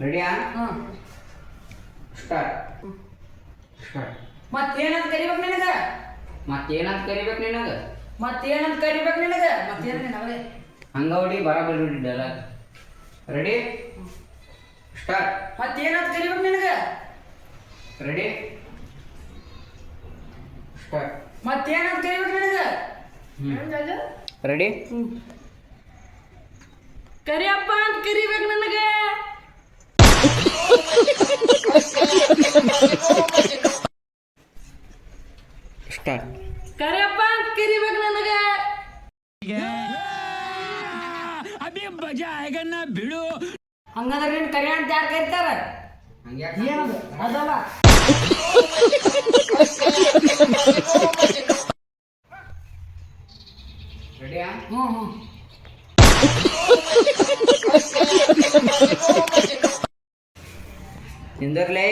ರೆಡಿಯಾ? Start. ಮತ್ತೇನಂತ ಕರಿಬೇಕು ನಿನಗ? ಮತ್ತೇನಂತ ಕರಿಬೇಕು ನಿನಗ? ಮತ್ತೇನಂತ ಕರಿಬೇಕು ನಿನಗ? ಮತ್ತೇನ ನಿನಗೆ ಹಂಗ ಹೊಡಿ ಬರಾಬರಿ ಹೊಡಿಡಲ್ಲ. Ready start. ಮತ್ತೇನಂತ ಕರಿಬೇಕು ನಿನಗ? Ready start. ಮತ್ತೇನಂತ ಕರಿಬೇಕು ನಿನಗ? ರೆಡಿ ಕರಿಯಪ್ಪ ಅಂತ ಕರಿಬೇಕು ನನಗೆ. ಸ್ಟಾರ್ಟ್. ಕರಿಯಪ್ಪ ಅಂತ ಕರಿಬೇಕು ನನಗೆ. ಬಿಡು. ಹಂಗಂದ್ರೆ ನೀನು ಕರಿ ಅಂತ ಯಾರು ಕರಿತಾರ? ಏನದು ಅದಲ್ಲ. ರೆಡಿಯಾ? ನಿಂದರ್ಲೇ.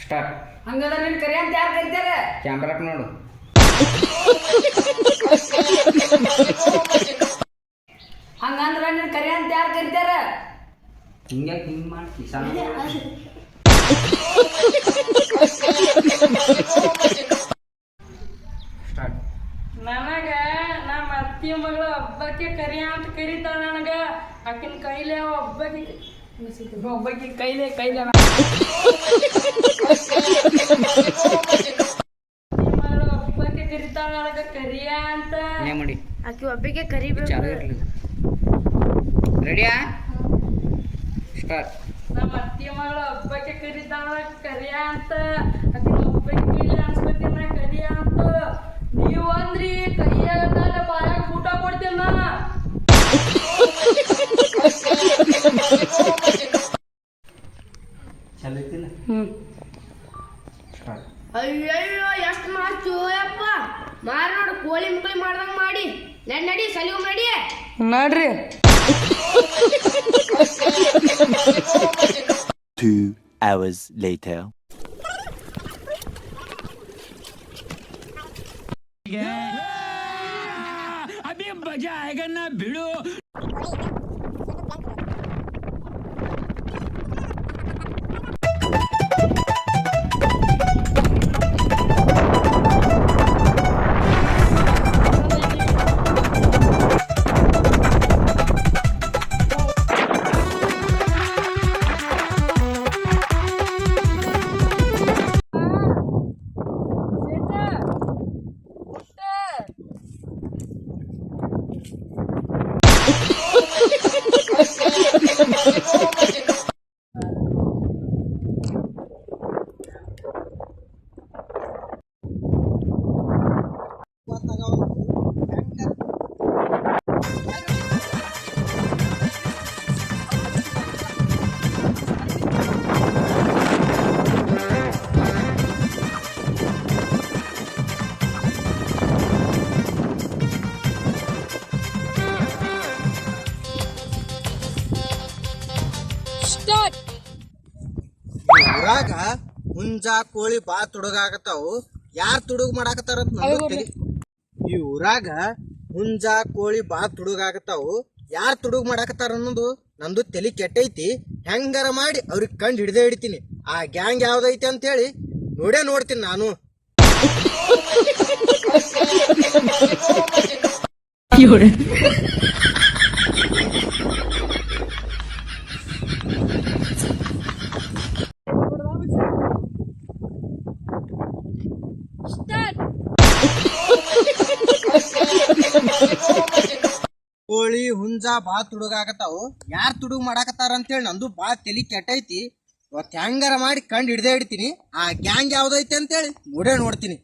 ಸ್ಟಾರ್ಟ್. ಹಂಗಂದ್ರೆ ನೀನು ಕರಿ ಅಂತ ಯಾರು ಕರಿತಾರ? ಕ್ಯಾಮ್ರಾಕ್ ನೋಡು. ಹಂಗಂದ್ರೆ ನೀನು ಕರಿ ಅಂತ ಯಾರು ಕರಿತಾರ? ಹಿಂಗ್ಯಾಕೆ ಹಿಂಗೆ ಮಾಡ್ತಿ? ಸ್ಟಾರ್ಟ್. ನನಗ ನಮ್ಮ ಅತ್ತಿ ಮಗಳು ಒಬ್ಬಕ್ಕೆ ಕರಿಯ ಅಂತ ಕರೀತಾಳ. ನನಗ ಆಕಿನ ಕೈಲೇ ಒಬ್ಬಕ್ಕೆ ಕೈಲೇ ಮಗಳು ಒಬ್ಬಕ್ಕೆ ಕರಿತಾಳ ನನಗ ಕರಿಯ ಅಂತ. ಮಾಡಿ ಆಕಿ ಒಬ್ಬಕ್ಕೆ ಕರಿಬೇಕು. ಚಾಲು ಇರಲಿ. ರೆಡಿಯಾ? ಸ್ಟಾರ್ಟ್. ನಮ್ಮ ಅತ್ತಿ ಮಗಳು ಒಬ್ಬಕ್ಕೆ ಕರಿತಾಳ ಕರಿಯ ಅಂತ. ಆಕಿನ ಒಬ್ಬಕ್ಕೆ ಕೈಲಿ ಅನ್ಸ್ಬೇಕು ನಾ ಕರಿಯ ಅಂತ. ನೀವು ಅಂದ್ರಿ ಕೈಯಾಗ ಬಾಯಾಗ ಊಟ ಕೊಡ್ತೇನೆ ನಾ. ಚಾಲು ಐತಿಲ್ಲ? ಸ್ಟಾರ್ಟ್. ಅಯ್ಯಯ್ಯೋ ಎಷ್ಟು ಮಾಡ್ತೀವೋ ಯಪ್ಪ. ಮಾರಿ ನೋಡು ಕೋಳಿ ಮುಕ್ಳಿ ಮಾಡ್ದಂಗ ಮಾಡಿ. ನಡಿ ಸಲಿಗೂ ನಡಿ ನೋಡ್ರಿ. 2 hours later. अभी मजा आएगा ना भिड़ो. ಊರಾಗ ಹುಂಜಾ ಕೋಳಿ ಬಾ ತುಡುಗಾಕತ್ತಾವು. ಯಾರ್ ತುಡುಗ್ ಮಾಡಾಕತ್ತಾರ ಈ ಊರಾಗ ಹುಂಜಾ ಕೋಳಿ ಬಾ ತುಡುಗಾಕತ್ತಾವು. ಯಾರ್ ತುಡುಗ್ ಮಾಡಾಕತ್ತಾರ ಅನ್ನೋದು ನಂದು ತಲಿ ಕೆಟ್ಟೈತಿ. ಹೆಂಗಾರ ಮಾಡಿ ಅವ್ರಿಗೆ ಕಂಡು ಹಿಡ್ದೇ ಹಿಡಿತೀನಿ. ಆ ಗ್ಯಾಂಗ್ ಯಾವ್ದೈತಿ ಅಂತ ಹೇಳಿ ನೋಡ್ತೀನಿ ನಾನು. ಕೋಳಿ ಹುಂಜಾ ಬಾ ತುಡುಗಾಕತ್ತಾವು. ಯಾರ್ ತುಡುಗ್ ಮಾಡಾಕತ್ತಾರ ಅಂತೇಳಿ ನಂದು ಬಾ ತಲಿ ಕೆಟ್ಟೈತಿ. ಇವತ್ತು ಹೆಂಗಾರ ಮಾಡಿ ಕಂಡು ಹಿಡ್ದೇ ಹಿಡಿತೀನಿ. ಆ ಗ್ಯಾಂಗ್ ಯಾವ್ದೈತಿ ಅಂತೇಳಿ ನೋಡ್ತೀನಿ.